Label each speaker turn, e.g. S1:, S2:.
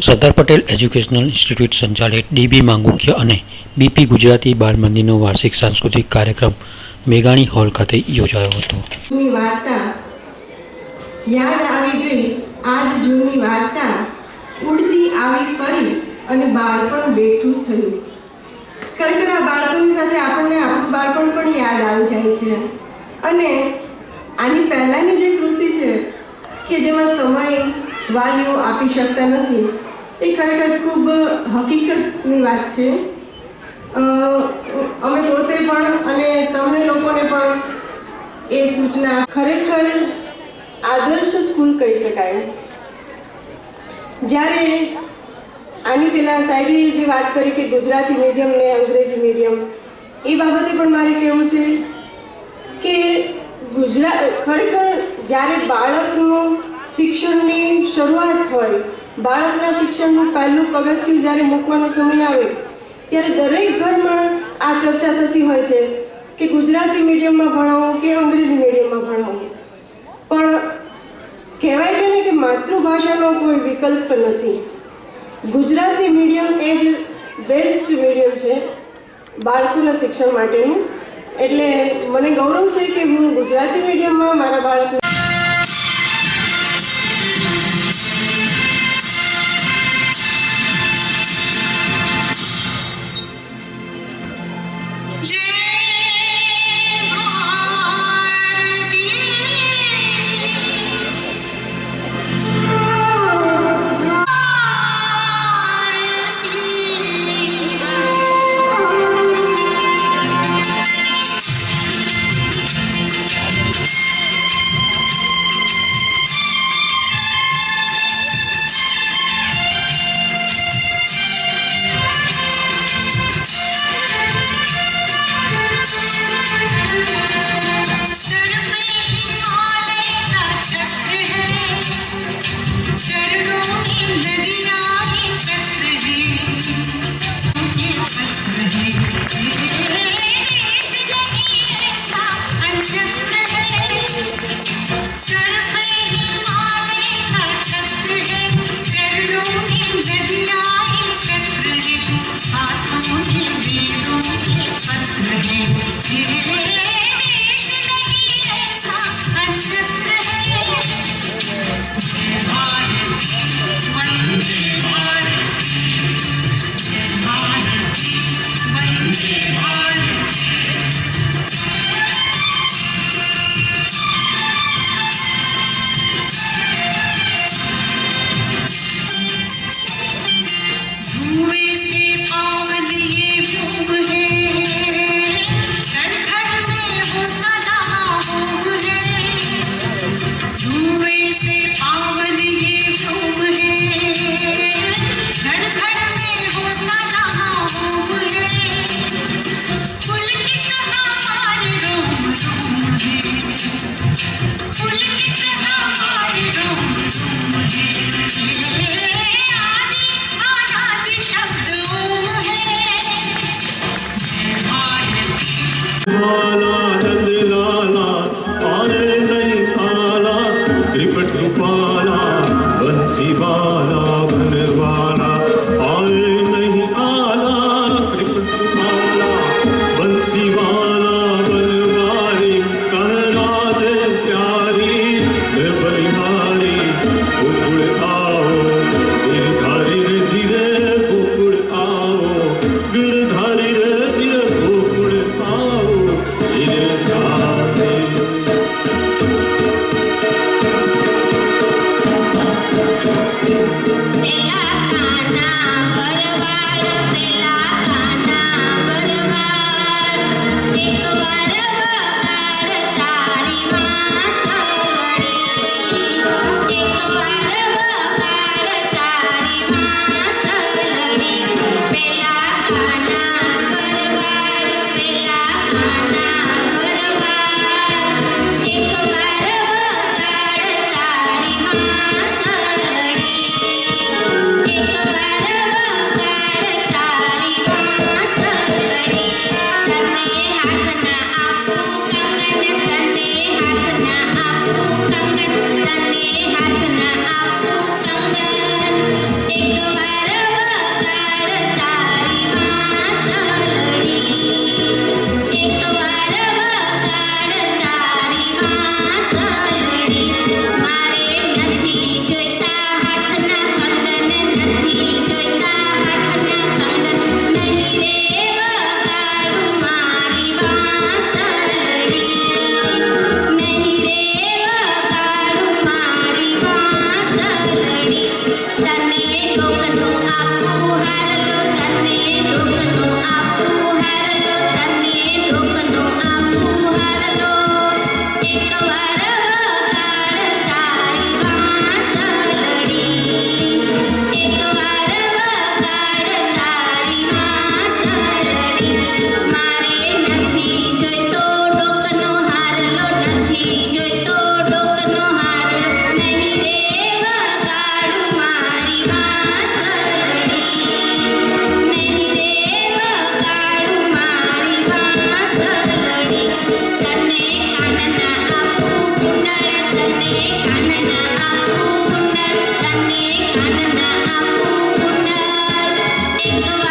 S1: Sardar Patel educational institute સંચાલિત dB માંગુખ્ય અને BP Gujarati બાળ મંદિરનો વાર્ષિક સાંસ્કૃતિક કાર્યક્રમ મેઘાણી હોલ ખાતે યોજાયો હતો.
S2: જૂની વાર્તા યાદ આવી ગઈ. આજ જૂની વાર્તા ઉડતી આવી ફરી અને બાળપણ બેઠું થયું. ખરેખર આ બાળકોની સાથે આપણને આપણું બાળપણ પણ યાદ આવી જાય છે. અને આની પહેલાંની જે કૃતિ છે કે જેમાં સમય વાલીઓ આપી શકતા નથી, એ ખરેખર ખૂબ હકીકતની વાત છે. અમે પોતે પણ અને તમને લોકોને પણ એ સૂચના ખરેખર આદર્શ સ્કૂલ કહી શકાય. જ્યારે આની પહેલાં સાહેબે જે વાત કરી કે ગુજરાતી મીડિયમ ને અંગ્રેજી મીડિયમ, એ બાબતે પણ મારે કહેવું છે કે ખરેખર જ્યારે બાળકનું શિક્ષણની શરૂઆત હોય, બાળકના શિક્ષણનું પહેલું પગથિયું જ્યારે મૂકવાનો સમય આવે ત્યારે દરેક ઘરમાં આ ચર્ચા થતી હોય છે કે ગુજરાતી મીડિયમમાં ભણાવો કે અંગ્રેજી મીડિયમમાં ભણાવો. પણ કહેવાય છે ને કે માતૃભાષાનો કોઈ વિકલ્પ નથી. ગુજરાતી મીડિયમ એ જ બેસ્ટ મીડિયમ છે બાળકોના શિક્ષણ માટેનું. એટલે મને ગૌરવ છે કે હું ગુજરાતી મીડિયમમાં મારા બાળકો
S3: ડોકનો આપું હારલો તને ડોકનો આપું હારલો તને ડોકનો આપું હારલો એકવાર વગાડ તારી વાંસળી એકવાર વગાડ તારી વાંસળી મારે નથી જોઈતો ડોકનો હારલો નથી જોઈતો ડોકનો હારલો નહીં રે વગાડું મારી વાંસળી નહીં રે વગાડું મારી વાંસળી તને કાનના આપું કુંડળ તને કાનના આપું કુંડળ તને કાનના આપું કુંડળ એકવાર